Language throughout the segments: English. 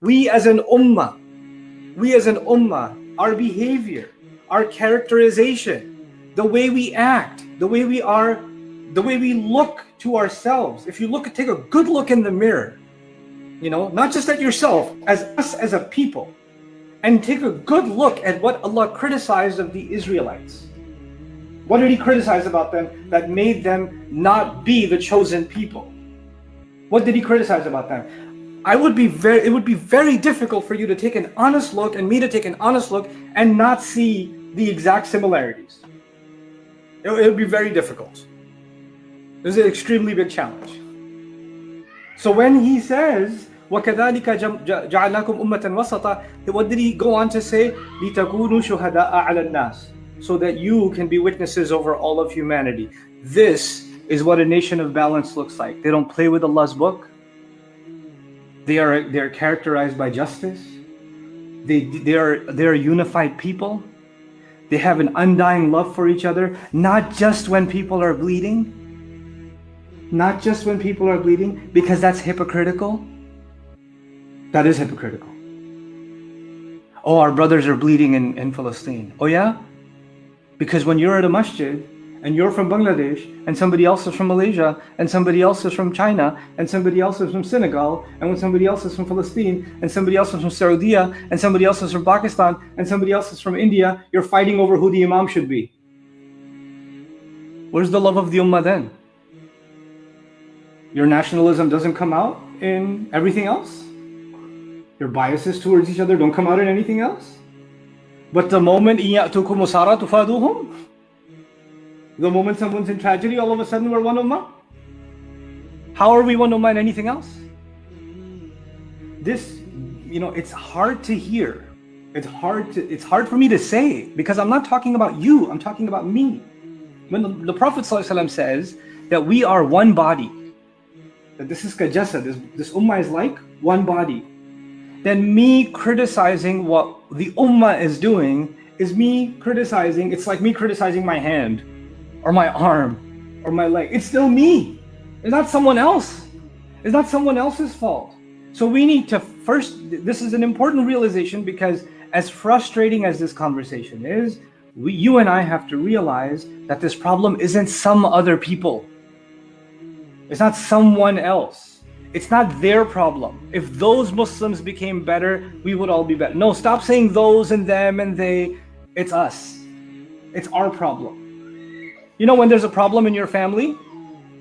We as an ummah, our behavior, our characterization, the way we act, the way we are, the way we look to ourselves. If you take a good look in the mirror, not just at yourself, as us as a people, and take a good look at what Allah criticized of the Israelites. What did He criticize about them that made them not be the chosen people? What did He criticize about them? It would be very difficult for you to take an honest look, and me to take an honest look, and not see the exact similarities. It would be very difficult. This is an extremely big challenge. So when He says, وَكَذَلِكَ جَعَلْنَاكُمْ أُمَّةً وَسَطًا, what did He go on to say? لِتَكُونُوا شُهَدَاءَ عَلَى النَّاسِ, so that you can be witnesses over all of humanity. This is what a nation of balance looks like. They don't play with Allah's book. They are characterized by justice. They are a unified people. They have an undying love for each other, not just when people are bleeding. Not just when people are bleeding, because that's hypocritical. That is hypocritical. Oh, our brothers are bleeding in Palestine. Oh yeah? Because when you're at a masjid, and you're from Bangladesh, and somebody else is from Malaysia, and somebody else is from China, and somebody else is from Senegal, and when somebody else is from Palestine, and somebody else is from Saudi, and somebody else is from Pakistan, and somebody else is from India, you're fighting over who the imam should be. Where's the love of the ummah then? Your nationalism doesn't come out in everything else? Your biases towards each other don't come out in anything else? But the moment the moment someone's in tragedy, all of a sudden we're one ummah? How are we one ummah in anything else? This, it's hard to hear. It's hard for me to say, because I'm not talking about you, I'm talking about me. When the Prophet ﷺ says that we are one body, that this is kajasa, this ummah is like one body, then me criticizing what the ummah is doing is me criticizing, it's like me criticizing my hand, or my arm, or my leg. It's still me. It's not someone else. It's not someone else's fault. So we need to first, this is an important realization, because as frustrating as this conversation is, you and I have to realize that this problem isn't some other people. It's not someone else. It's not their problem. If those Muslims became better, we would all be better. No, stop saying those and them and they. It's us. It's our problem. When there's a problem in your family,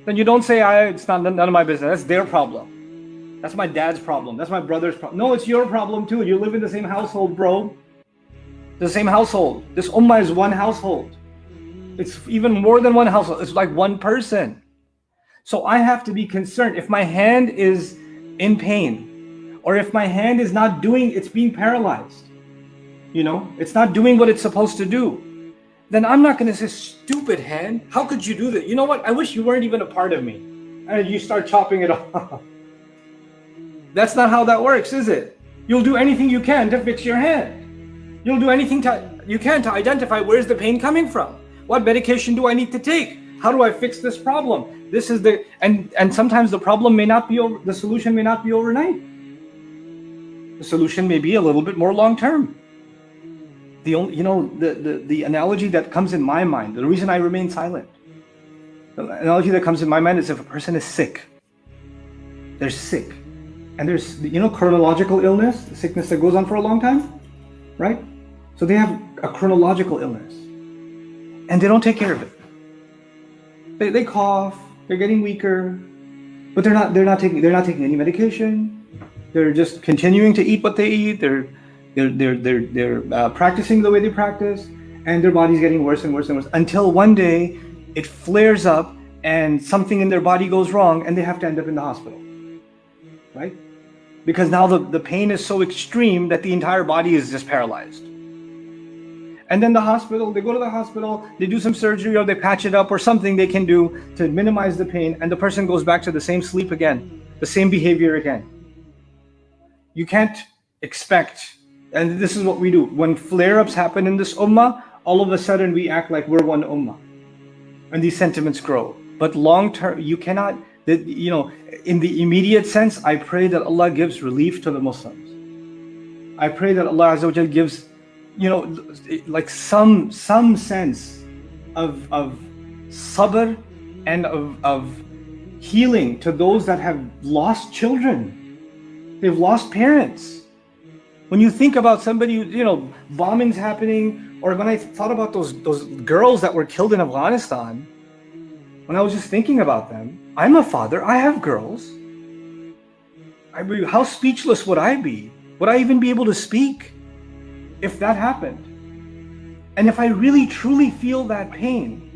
then you don't say, it's none of my business. That's their problem. That's my dad's problem. That's my brother's problem. No, it's your problem too. You live in the same household, bro. The same household. This ummah is one household. It's even more than one household. It's like one person. So I have to be concerned if my hand is in pain, or if my hand is not doing, it's being paralyzed. It's not doing what it's supposed to do. Then I'm not going to say, stupid hand, how could you do that? You know what? I wish you weren't even a part of me. And you start chopping it off. That's not how that works, is it? You'll do anything you can to fix your hand. You'll do anything you can to identify where's the pain coming from. What medication do I need to take? How do I fix this problem? This is and sometimes the problem may not be the solution may not be overnight. The solution may be a little bit more long term. The analogy that comes in my mind, the reason I remain silent, the analogy that comes in my mind is if a person is sick. They're sick. And there's, chronological illness, the sickness that goes on for a long time, right? So they have a chronological illness. And they don't take care of it. They cough, they're getting weaker, but they're not taking any medication. They're just continuing to eat what they eat. They're practicing the way they practice, and their body's getting worse and worse and worse until one day it flares up and something in their body goes wrong and they have to end up in the hospital, right? Because now the pain is so extreme that the entire body is just paralyzed. And then they go to the hospital, they do some surgery, or they patch it up, or something they can do to minimize the pain, and the person goes back to the same sleep again, the same behavior again. You can't expect, and this is what we do, when flare-ups happen in this ummah, all of a sudden we act like we're one ummah, and these sentiments grow. But long-term, you cannot, in the immediate sense, I pray that Allah gives relief to the Muslims. I pray that Allah Azza wa Jal gives, you know, like some sense of sabr and of healing to those that have lost children. They've lost parents. When you think about somebody, you know, bombings happening, or when I thought about those girls that were killed in Afghanistan, when I was just thinking about them, I'm a father, I have girls. How speechless would I be? Would I even be able to speak if that happened? And if I really truly feel that pain,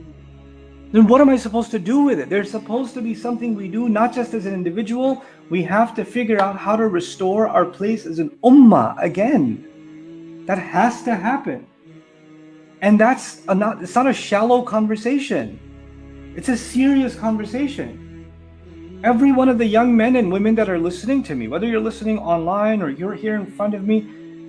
then what am I supposed to do with it? There's supposed to be something we do, not just as an individual. We have to figure out how to restore our place as an ummah again. That has to happen. And it's not a shallow conversation. It's a serious conversation. Every one of the young men and women that are listening to me, whether you're listening online or you're here in front of me,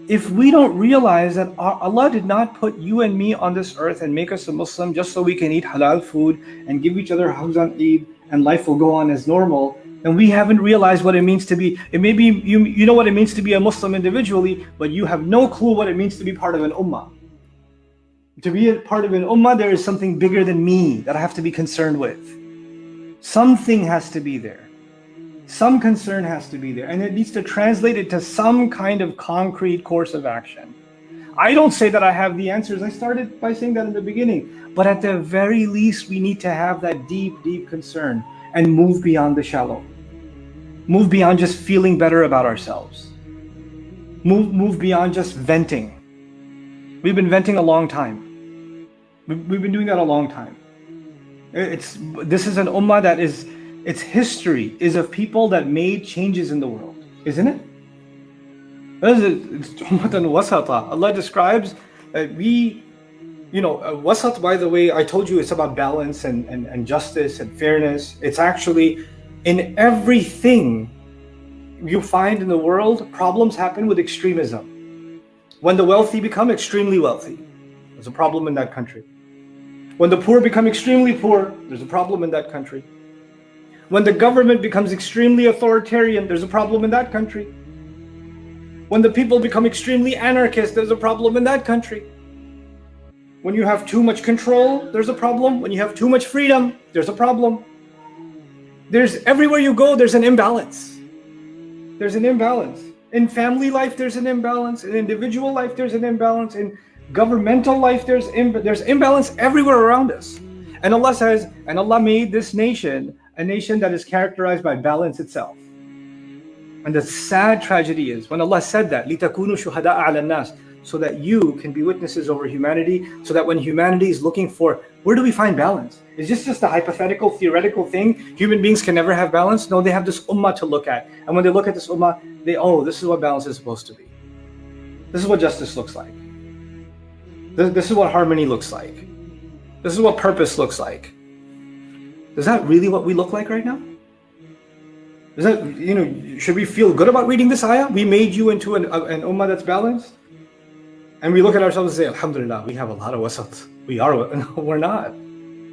if we don't realize that Allah did not put you and me on this earth and make us a Muslim just so we can eat halal food and give each other hugs on Eid and life will go on as normal, then we haven't realized what it means to be. It may be you know what it means to be a Muslim individually, but you have no clue what it means to be part of an ummah. To be a part of an ummah, there is something bigger than me that I have to be concerned with. Something has to be there. Some concern has to be there, and it needs to translate into some kind of concrete course of action. I don't say that I have the answers. I started by saying that in the beginning. But at the very least, we need to have that deep, deep concern and move beyond the shallow. Move beyond just feeling better about ourselves. Move beyond just venting. We've been venting a long time. We've been doing that a long time. This is an ummah that is, its history is of people that made changes in the world, isn't it? It's ummatan wasata. Allah describes that wasat, by the way, I told you it's about balance and justice and fairness. It's actually in everything you find in the world, problems happen with extremism. When the wealthy become extremely wealthy, there's a problem in that country. When the poor become extremely poor, there's a problem in that country. When the government becomes extremely authoritarian, there's a problem in that country. When the people become extremely anarchist, there's a problem in that country. When you have too much control, there's a problem. When you have too much freedom, there's a problem. Everywhere you go, there's an imbalance. There's an imbalance. In family life, there's an imbalance. In individual life, there's an imbalance. In governmental life, there's imbalance everywhere around us. And Allah says, and Allah made this nation a nation that is characterized by balance itself. And the sad tragedy is when Allah said that, لِتَكُونُوا شُهَدَاءَ عَلَى النَّاسِ, so that you can be witnesses over humanity, so that when humanity is looking for, where do we find balance? Is this just a hypothetical, theoretical thing? Human beings can never have balance? No, they have this ummah to look at. And when they look at this ummah, this is what balance is supposed to be. This is what justice looks like. This is what harmony looks like. This is what purpose looks like. Is that really what we look like right now? Is that, should we feel good about reading this ayah? We made you into an ummah that's balanced? And we look at ourselves and say, Alhamdulillah, we have a lot of wasat. We are, no, we're not.